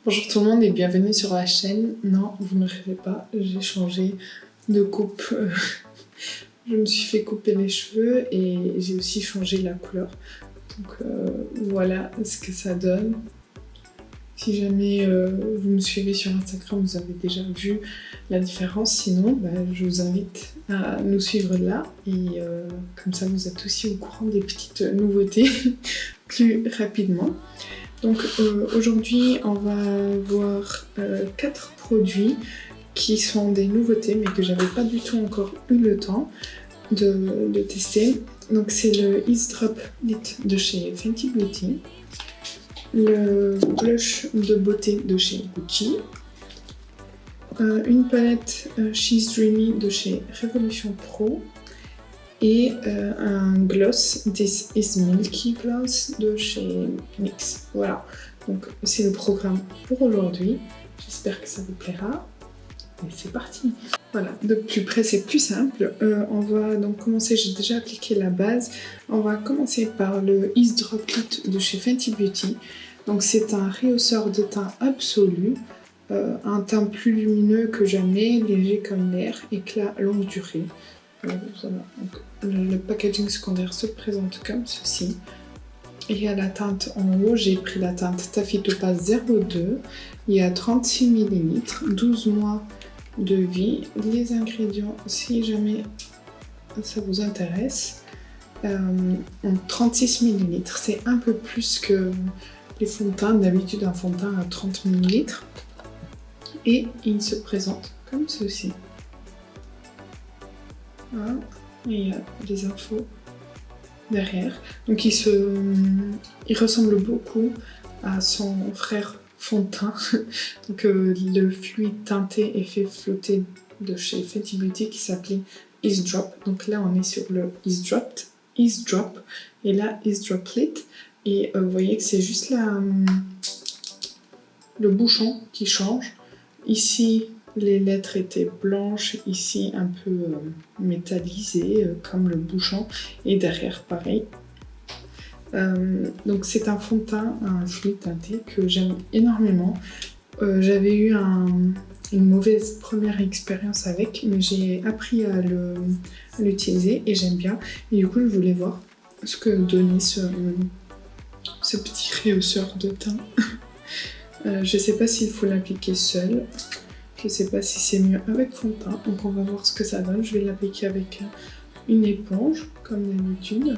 Bonjour tout le monde et bienvenue sur la chaîne. Non, vous ne rêvez pas, j'ai changé de coupe. Je me suis fait couper les cheveux et j'ai aussi changé la couleur. Donc voilà ce que ça donne. Si jamais vous me suivez sur Instagram, vous avez déjà vu la différence. Sinon, je vous invite à nous suivre là et comme ça vous êtes aussi au courant des petites nouveautés plus rapidement. Donc aujourd'hui on va voir 4 produits qui sont des nouveautés mais que j'avais pas du tout encore eu le temps de tester. Donc c'est le Ease Drop Lit de chez Fenty Beauty, le blush de beauté de chez Gucci, une palette She's Dreamy de chez Revolution Pro et un gloss This Is Milky Gloss de chez NYX. Voilà, donc c'est le programme pour aujourd'hui. J'espère que ça vous plaira. Et c'est parti. Voilà, de plus près c'est plus simple. On va donc commencer, j'ai déjà appliqué la base. On va commencer par le Ease Drop Lit de chez Fenty Beauty. Donc c'est un rehausseur de teint absolu. Un teint plus lumineux que jamais, léger comme l'air, éclat longue durée. Voilà. Donc, le packaging secondaire se présente comme ceci. Il y a la teinte en haut, j'ai pris la teinte Taffy Topaz 02. Il y a 36 ml, 12 mois de vie. Les ingrédients, si jamais ça vous intéresse, 36 ml. C'est un peu plus que les fonds de teint. D'habitude, un fond de teint à 30 ml. Et il se présente comme ceci. Voilà. Et il y a des infos derrière. Donc il ressemble beaucoup à son frère fond de teint. Donc le fluide teinté effet flotté de chez Fenty Beauty qui s'appelait Ease Drop. Donc là on est sur le Ease Drop et là Ease Drop Lit. Et vous voyez que c'est juste le bouchon qui change. Ici les lettres étaient blanches, ici un peu métallisées comme le bouchon, et derrière pareil. Donc c'est un fond de teint, un fluide teinté que j'aime énormément. J'avais eu une mauvaise première expérience avec, mais j'ai appris à l'utiliser et j'aime bien. Et du coup je voulais voir ce que donnait ce petit rehausseur de teint. Je sais pas s'il faut l'appliquer seul. Je sais pas si c'est mieux avec fond de teint, donc on va voir ce que ça donne. Je vais l'appliquer avec une éponge, comme d'habitude.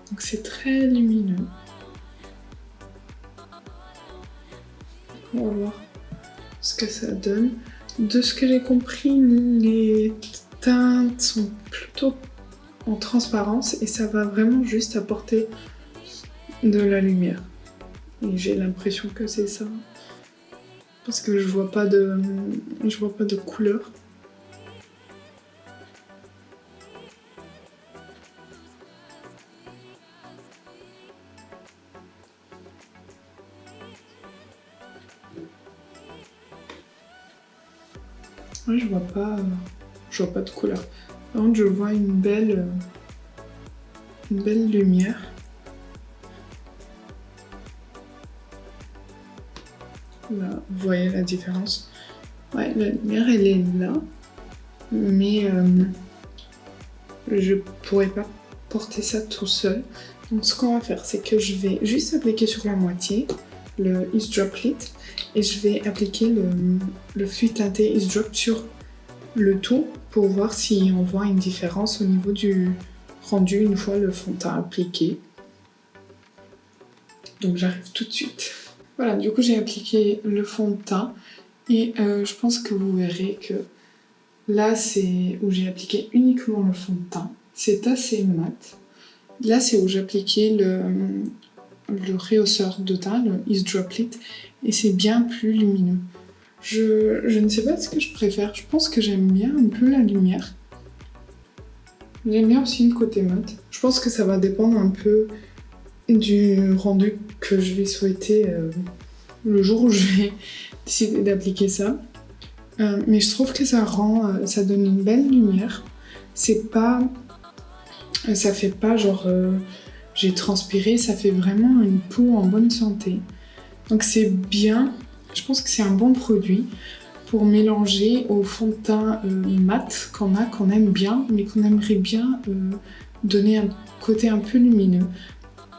Donc c'est très lumineux. On va voir ce que ça donne. De ce que j'ai compris, les teintes sont plutôt en transparence et ça va vraiment juste apporter de la lumière. Et j'ai l'impression que c'est ça. Parce que je vois pas de couleur. Ouais, je vois pas de couleur. Par contre, je vois une belle lumière. Là, vous voyez la différence. Ouais, la lumière elle est là, mais je pourrais pas porter ça tout seul. Donc ce qu'on va faire, c'est que je vais juste appliquer sur la moitié le Ease Drop Lit et je vais appliquer le fluide teinté Ease Drop sur le tout pour voir si on voit une différence au niveau du rendu une fois le fond de teint appliqué. Donc j'arrive tout de suite. Voilà, du coup j'ai appliqué le fond de teint et je pense que vous verrez que là c'est où j'ai appliqué uniquement le fond de teint. C'est assez mat. Là c'est où j'ai appliqué le rehausseur de teint, le Ease Drop Lit, et c'est bien plus lumineux. Je ne sais pas ce que je préfère. Je pense que j'aime bien un peu la lumière. J'aime bien aussi le côté mat. Je pense que ça va dépendre un peu du rendu que je vais souhaiter le jour où je vais décider d'appliquer ça. Mais je trouve que ça donne une belle lumière. Ça fait pas genre j'ai transpiré, ça fait vraiment une peau en bonne santé. Donc c'est bien, je pense que c'est un bon produit pour mélanger au fond de teint mat qu'on aime bien, mais qu'on aimerait bien donner un côté un peu lumineux.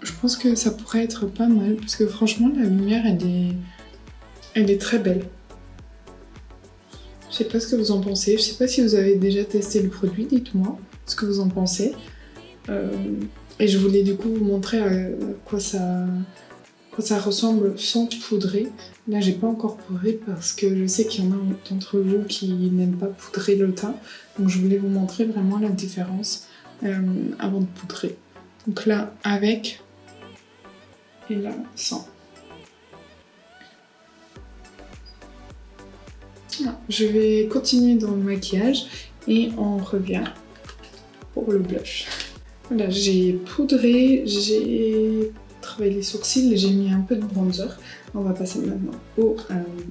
Je pense que ça pourrait être pas mal, parce que franchement la lumière elle est très belle. Je sais pas ce que vous en pensez, je sais pas si vous avez déjà testé le produit, dites-moi ce que vous en pensez. Et je voulais du coup vous montrer à quoi ça ressemble sans poudrer. Là j'ai pas encore poudré parce que je sais qu'il y en a d'entre vous qui n'aiment pas poudrer le teint. Donc je voulais vous montrer vraiment la différence avant de poudrer. Donc là avec et là sans. Voilà. Je vais continuer dans le maquillage et on revient pour le blush. Voilà, j'ai poudré, j'ai travaillé les sourcils, j'ai mis un peu de bronzer. On va passer maintenant au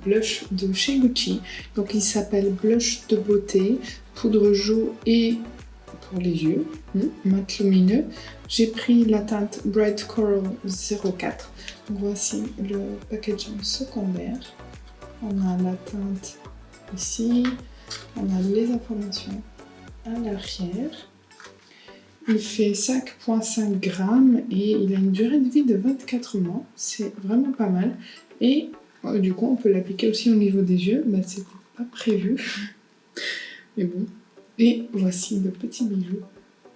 blush de chez Gucci. Donc il s'appelle Blush de beauté, poudre jaune et pour les yeux, mat lumineux. J'ai pris la teinte Bright Coral 04. Donc voici le packaging secondaire. On a la teinte ici, on a les informations à l'arrière. Il fait 5,5 grammes et il a une durée de vie de 24 mois. C'est vraiment pas mal. Et du coup, on peut l'appliquer aussi au niveau des yeux. Bah, c'était pas prévu. Mais bon. Et voici le petit bijou.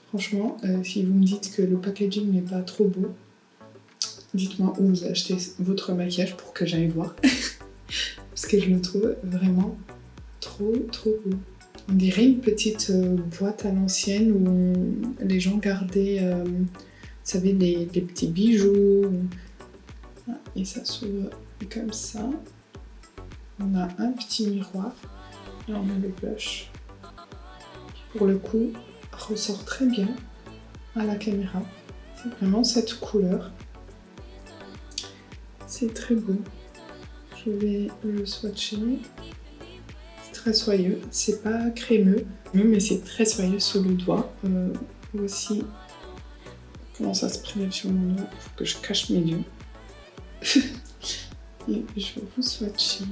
Franchement, si vous me dites que le packaging n'est pas trop beau, dites-moi où vous achetez votre maquillage pour que j'aille voir. Parce que je le trouve vraiment trop beau. On dirait une petite boîte à l'ancienne où les gens gardaient, vous savez, des petits bijoux. Et ça s'ouvre comme ça. On a un petit miroir. Et on a le blush. Pour le coup, ressort très bien à la caméra. C'est vraiment cette couleur. C'est très beau. Je vais le swatcher. Très soyeux, c'est pas crémeux, mais c'est très soyeux sous le doigt. Voici comment ça se prélève sur mon doigt. Il faut que je cache mes yeux. Et je vais vous swatcher.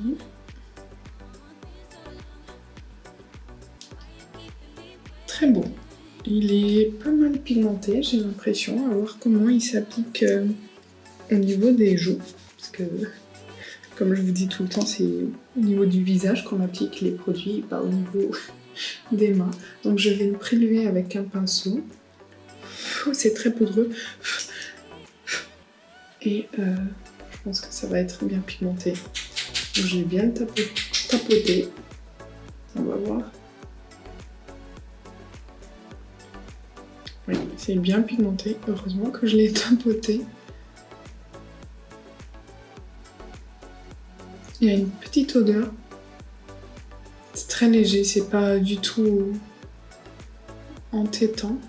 Très beau. Il est pas mal pigmenté, j'ai l'impression, à voir comment il s'applique au niveau des joues. Parce que comme je vous dis tout le temps, c'est au niveau du visage qu'on applique les produits, pas au niveau des mains. Donc je vais le prélever avec un pinceau. C'est très poudreux. Et je pense que ça va être bien pigmenté. Donc je vais bien le tapoter. On va voir. Oui, c'est bien pigmenté. Heureusement que je l'ai tapoté. Il y a une petite odeur. C'est très léger, c'est pas du tout entêtant.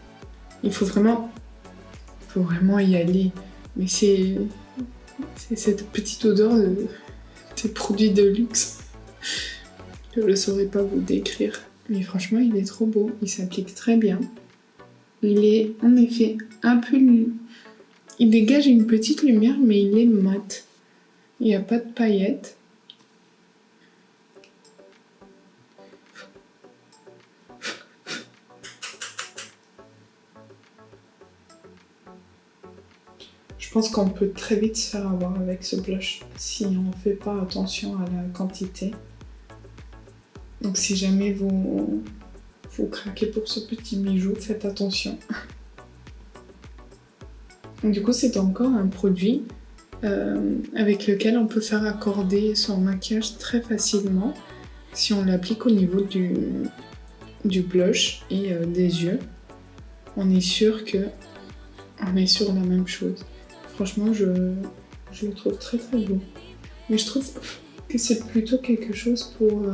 Il faut vraiment y aller. Mais c'est cette petite odeur des produits de luxe que je ne saurais pas vous décrire. Mais franchement, il est trop beau. Il s'applique très bien. Il est en effet un peu... Il dégage une petite lumière, mais il est mat. Il n'y a pas de paillettes. Je pense qu'on peut très vite se faire avoir avec ce blush si on ne fait pas attention à la quantité. Donc si jamais vous craquez pour ce petit bijou, faites attention. Donc, du coup, c'est encore un produit avec lequel on peut faire accorder son maquillage très facilement si on l'applique au niveau du blush et des yeux. On est sûr qu'on est sur la même chose. Franchement, je le trouve très beau. Mais je trouve que c'est plutôt quelque chose pour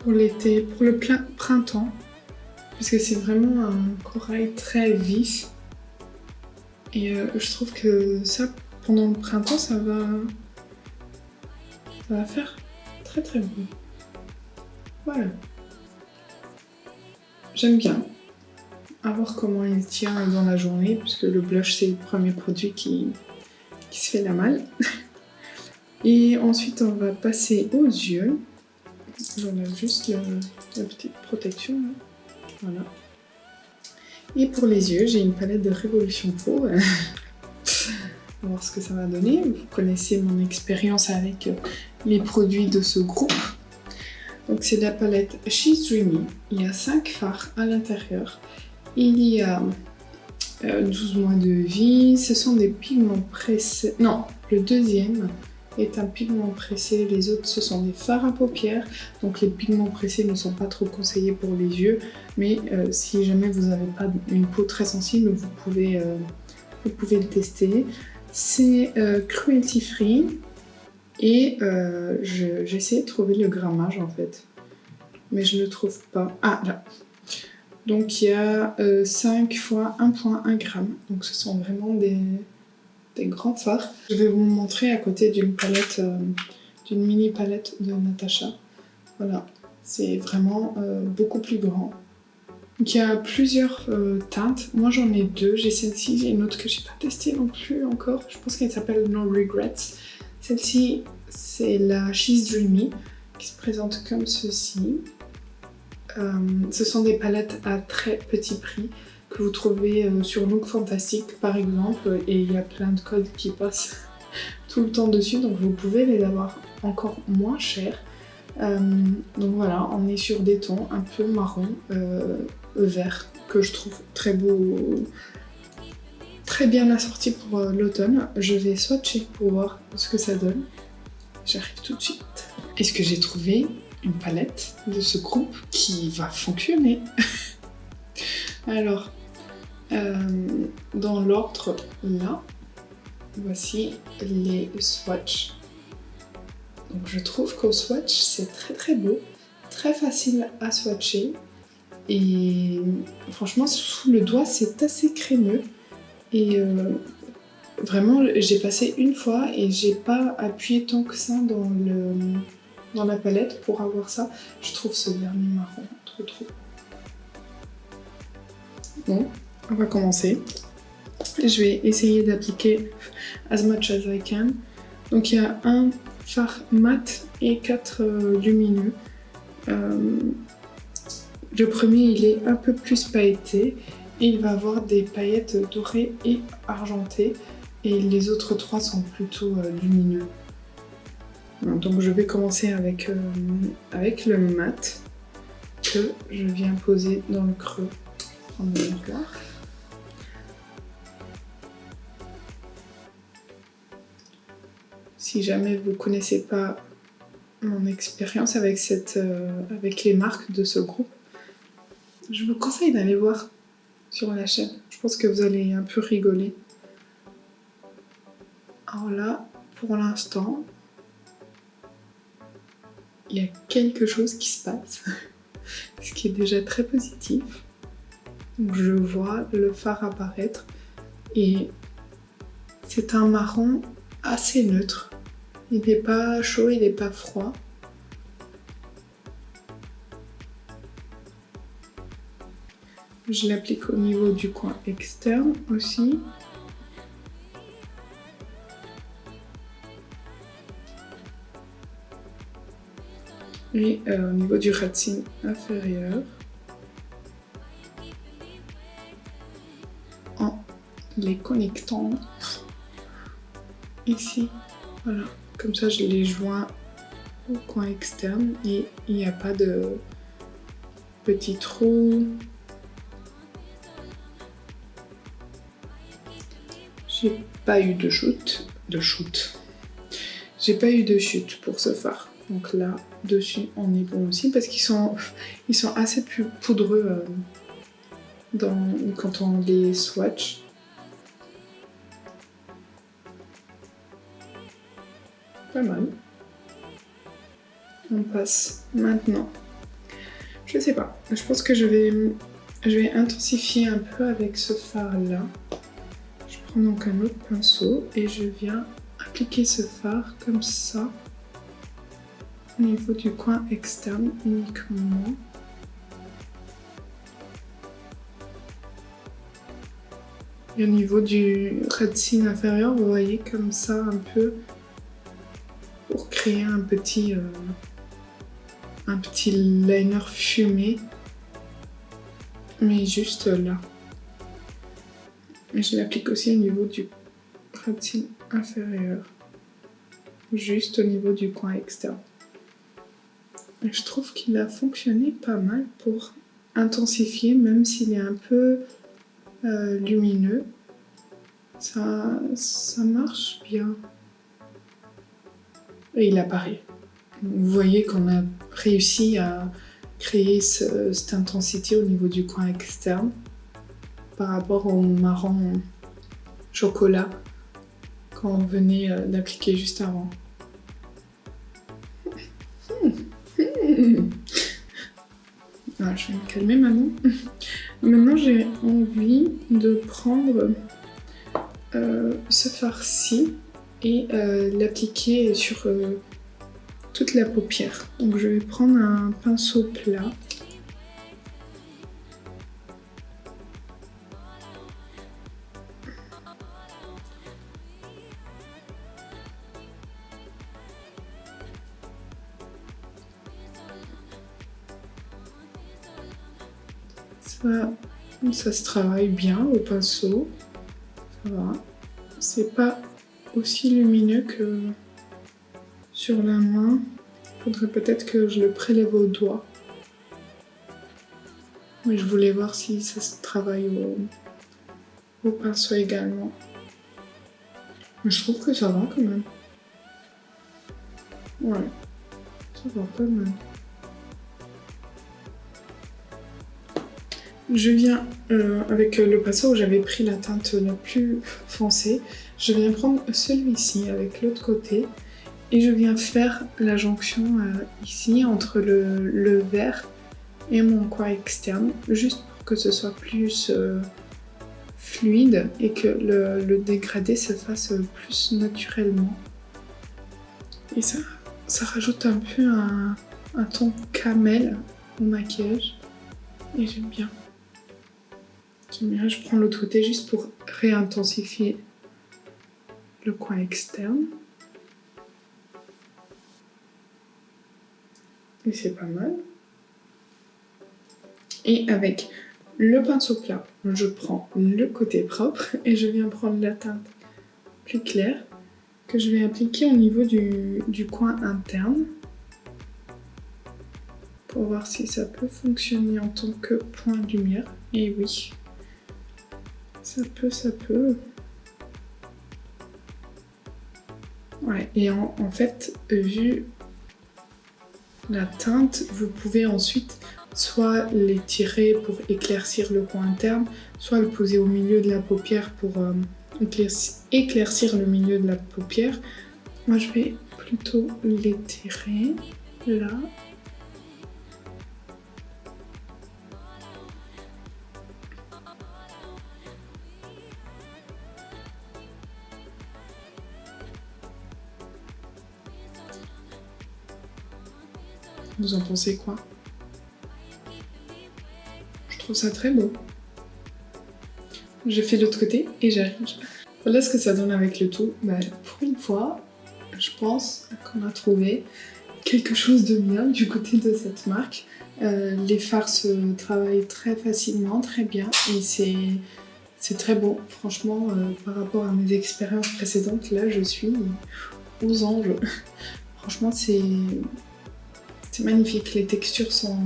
l'été, pour le printemps. Parce que c'est vraiment un corail très vif. Et je trouve que ça, pendant le printemps, ça va faire très beau. Voilà. J'aime bien. À voir comment il tient dans la journée, puisque le blush c'est le premier produit qui qui se fait la malle. Et ensuite, on va passer aux yeux. J'enlève juste la petite protection. Là. Voilà. Et pour les yeux, j'ai une palette de Révolution Pro. On va voir ce que ça va donner. Vous connaissez mon expérience avec les produits de ce groupe. Donc c'est la palette She's Dreamy. Il y a 5 fards à l'intérieur. Il y a 12 mois de vie. Ce sont des pigments pressés. Non, le deuxième est un pigment pressé, les autres ce sont des fards à paupières, donc les pigments pressés ne sont pas trop conseillés pour les yeux, mais si jamais vous n'avez pas une peau très sensible, vous pouvez le tester. C'est cruelty free et j'essaie de trouver le grammage en fait, mais je ne le trouve pas. Ah là. Donc il y a 5 fois 1,1 g, donc ce sont vraiment des grands fards. Je vais vous montrer à côté d'une palette, d'une mini palette de Natasha. Voilà, c'est vraiment beaucoup plus grand. Donc il y a plusieurs teintes. Moi j'en ai 2. J'ai celle-ci, j'ai une autre que j'ai pas testée non plus encore. Je pense qu'elle s'appelle No Regrets. Celle-ci, c'est la She's Dreamy qui se présente comme ceci. Ce sont des palettes à très petit prix que vous trouvez sur Look Fantastic par exemple, et il y a plein de codes qui passent tout le temps dessus, donc vous pouvez les avoir encore moins chers. Donc voilà, on est sur des tons un peu marron, vert, que je trouve très beau, très bien assorti pour l'automne. Je vais swatcher pour voir ce que ça donne. J'arrive tout de suite. Est-ce que j'ai trouvé une palette de ce groupe qui va fonctionner? Alors, dans l'ordre là, voici les swatchs. Donc je trouve qu'au swatch c'est très très beau, très facile à swatcher et franchement sous le doigt c'est assez crémeux et vraiment j'ai passé une fois et j'ai pas appuyé tant que ça dans la palette pour avoir ça. Je trouve ce vernis marron trop. Bon. On va commencer. Je vais essayer d'appliquer as much as I can. Donc il y a un fard mat et 4 lumineux. Le premier il est un peu plus pailleté et il va avoir des paillettes dorées et argentées et les autres 3 sont plutôt lumineux. Donc je vais commencer avec le mat que je viens poser dans le creux. On est d'accord. Si jamais vous ne connaissez pas mon expérience avec les marques de ce groupe, je vous conseille d'aller voir sur la chaîne. Je pense que vous allez un peu rigoler. Alors là, pour l'instant, il y a quelque chose qui se passe, ce qui est déjà très positif. Donc je vois le fard apparaître et c'est un marron assez neutre. Il n'est pas chaud, il n'est pas froid. Je l'applique au niveau du coin externe aussi. Et au niveau du racine inférieur. En les connectant ici. Voilà. Comme ça, je les joins au coin externe et il n'y a pas de petits trous. J'ai pas eu de shoot. J'ai pas eu de chute pour ce fard. Donc là, dessus, on est bon aussi parce qu'ils sont assez plus poudreux quand on les swatch. Pas mal. On passe maintenant. Je sais pas. Je pense que je vais intensifier un peu avec ce fard là. Je prends donc un autre pinceau et je viens appliquer ce fard comme ça au niveau du coin externe uniquement. Et au niveau du racine inférieur, vous voyez comme ça un peu pour créer un petit liner fumé, mais juste là. Et je l'applique aussi au niveau du racine inférieur, juste au niveau du coin externe. Et je trouve qu'il a fonctionné pas mal pour intensifier, même s'il est un peu lumineux. Ça marche bien. Et il apparaît. Vous voyez qu'on a réussi à créer cette intensité au niveau du coin externe par rapport au marron chocolat qu'on venait d'appliquer juste avant. Ah, je vais me calmer maintenant. Maintenant, j'ai envie de prendre ce fard-ci et l'appliquer sur toute la paupière. Donc je vais prendre un pinceau plat. Ça se travaille bien au pinceau. Ça va. C'est pas aussi lumineux que sur la main. Faudrait peut-être que je le prélève au doigt. Mais je voulais voir si ça se travaille au pinceau également. Mais je trouve que ça va quand même. Ouais, ça va pas mal. Je viens, avec le pinceau où j'avais pris la teinte la plus foncée, je viens prendre celui-ci avec l'autre côté et je viens faire la jonction ici entre le vert et mon coin externe, juste pour que ce soit plus fluide et que le dégradé se fasse plus naturellement. Et ça rajoute un peu un ton camel au maquillage et j'aime bien. Je prends l'autre côté juste pour réintensifier le coin externe. Et c'est pas mal. Et avec le pinceau plat, je prends le côté propre et je viens prendre la teinte plus claire que je vais appliquer au niveau du coin interne pour voir si ça peut fonctionner en tant que point de lumière. Et oui. Ça peut. Ouais, et en fait, vu la teinte, vous pouvez ensuite soit l'étirer pour éclaircir le coin interne, soit le poser au milieu de la paupière pour éclaircir le milieu de la paupière. Moi, je vais plutôt l'étirer là. Vous en pensez quoi? Je trouve ça très beau. Je fais l'autre côté et j'arrange. Voilà ce que ça donne avec le tout. Bah, pour une fois, je pense qu'on a trouvé quelque chose de bien du côté de cette marque. Les fards se travaillent très facilement, très bien et c'est très beau. Franchement, par rapport à mes expériences précédentes, là je suis aux anges. Franchement, c'est magnifique. Les textures sont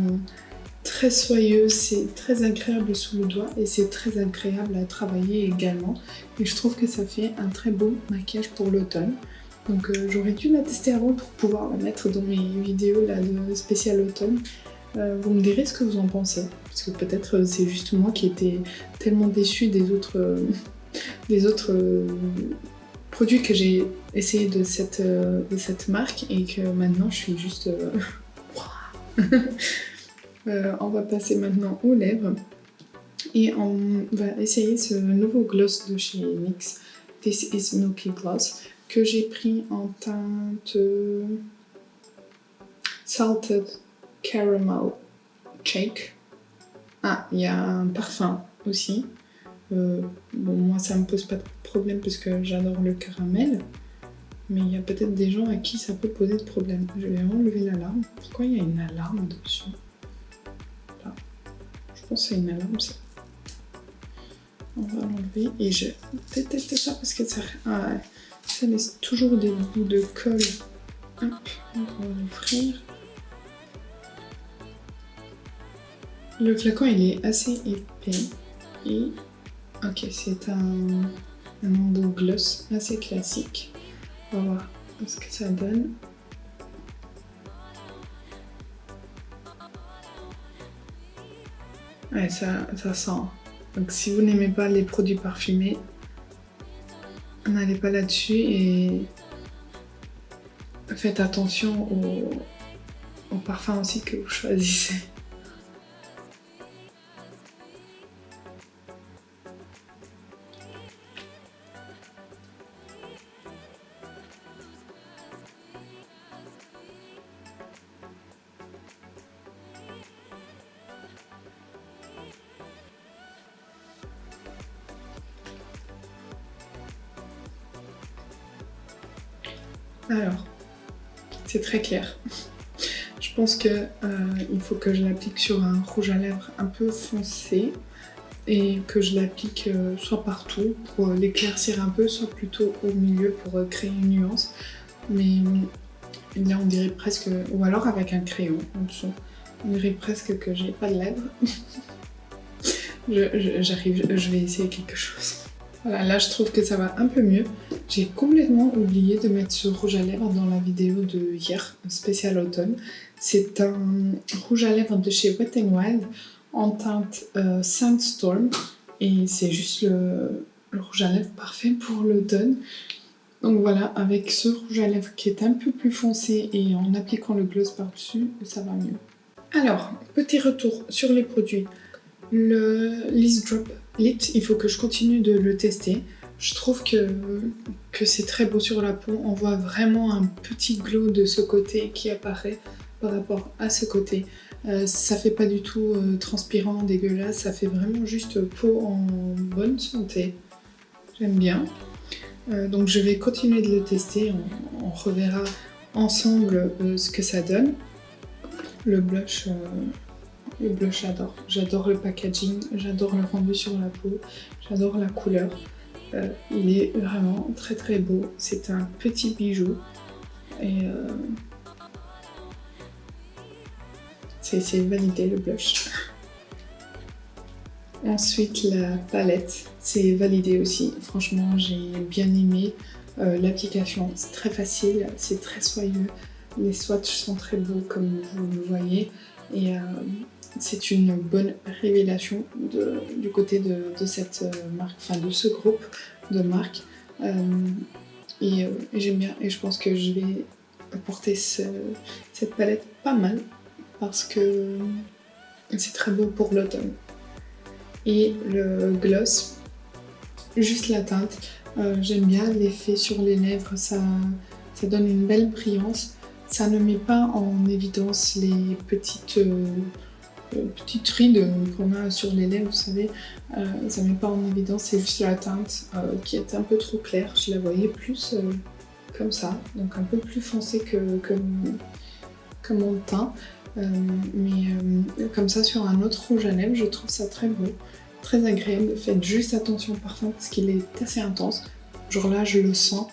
très soyeuses, c'est très agréable sous le doigt et c'est très agréable à travailler également. Et je trouve que ça fait un très beau maquillage pour l'automne. Donc j'aurais dû la tester avant pour pouvoir la mettre dans mes vidéos là, de spécial automne. Vous me direz ce que vous en pensez, parce que peut-être c'est juste moi qui étais tellement déçue des autres produits que j'ai essayé de cette marque et que maintenant je suis juste... on va passer maintenant aux lèvres et on va essayer ce nouveau gloss de chez NYX, This is Milky Gloss, que j'ai pris en teinte Salted Caramel Shake. Ah, il y a un parfum aussi. Bon, moi ça me pose pas de problème parce que j'adore le caramel, mais il y a peut-être des gens à qui ça peut poser de problème. Je vais enlever l'alarme. Pourquoi il y a une alarme dessus? Là. Je pense que c'est une alarme ça. On va l'enlever et je déteste ça parce que ça laisse toujours des bouts de colle. Hop, on va l'ouvrir. Le flacon il est assez épais et ok, c'est un embout gloss assez classique. On va voir ce que ça donne. Ouais, ça sent. Donc si vous n'aimez pas les produits parfumés, n'allez pas là-dessus et faites attention au parfum aussi que vous choisissez. Alors, c'est très clair. Je pense que il faut que je l'applique sur un rouge à lèvres un peu foncé et que je l'applique soit partout pour l'éclaircir un peu, soit plutôt au milieu pour créer une nuance. Mais là, on dirait presque, ou alors avec un crayon en dessous, on dirait presque que j'ai pas de lèvres. Je vais essayer quelque chose. Voilà, là je trouve que ça va un peu mieux. J'ai complètement oublié de mettre ce rouge à lèvres dans la vidéo de hier, spécial automne. C'est un rouge à lèvres de chez Wet n Wild en teinte Sandstorm et c'est juste le rouge à lèvres parfait pour l'automne. Donc voilà, avec ce rouge à lèvres qui est un peu plus foncé et en appliquant le gloss par-dessus, ça va mieux. Alors, petit retour sur les produits. Le Liss Drop Lips, il faut que je continue de le tester. Je trouve que c'est très beau sur la peau. On voit vraiment un petit glow de ce côté qui apparaît par rapport à ce côté. Ça fait pas du tout transpirant, dégueulasse. Ça fait vraiment juste peau en bonne santé. J'aime bien. Donc je vais continuer de le tester. On reverra ensemble ce que ça donne. Le blush, j'adore. J'adore le packaging, j'adore le rendu sur la peau, j'adore la couleur. Il est vraiment très très beau. C'est un petit bijou. Et c'est validé le blush. Ensuite, la palette, c'est validé aussi. Franchement, j'ai bien aimé l'application. C'est très facile, c'est très soyeux. Les swatchs sont très beaux comme vous le voyez. Et c'est une bonne révélation du côté de cette marque, enfin de ce groupe de marques. Et j'aime bien et je pense que je vais porter cette palette pas mal parce que c'est très beau pour l'automne. Et le gloss, juste la teinte, j'aime bien l'effet sur les lèvres, ça donne une belle brillance. Ça ne met pas en évidence les petites rides qu'on a sur les lèvres, vous savez. Ça ne met pas en évidence, c'est juste la teinte qui est un peu trop claire. Je la voyais plus comme ça, donc un peu plus foncée que mon teint. Mais comme ça sur un autre rouge à lèvres, je trouve ça très beau, très agréable. Faites juste attention au parfum parce qu'il est assez intense. Genre là, je le sens.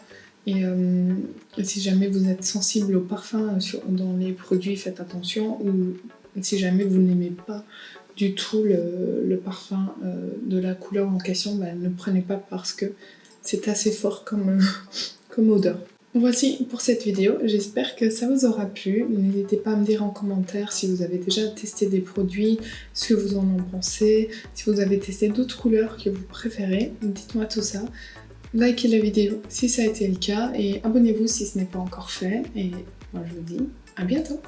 Et si jamais vous êtes sensible au parfum dans les produits, faites attention. Ou si jamais vous n'aimez pas du tout le parfum de la couleur en question, bah, ne prenez pas parce que c'est assez fort comme odeur. Voici pour cette vidéo, j'espère que ça vous aura plu. N'hésitez pas à me dire en commentaire si vous avez déjà testé des produits, ce que vous en pensez, si vous avez testé d'autres couleurs que vous préférez, dites-moi tout ça. Likez la vidéo si ça a été le cas et abonnez-vous si ce n'est pas encore fait. Et moi je vous dis à bientôt.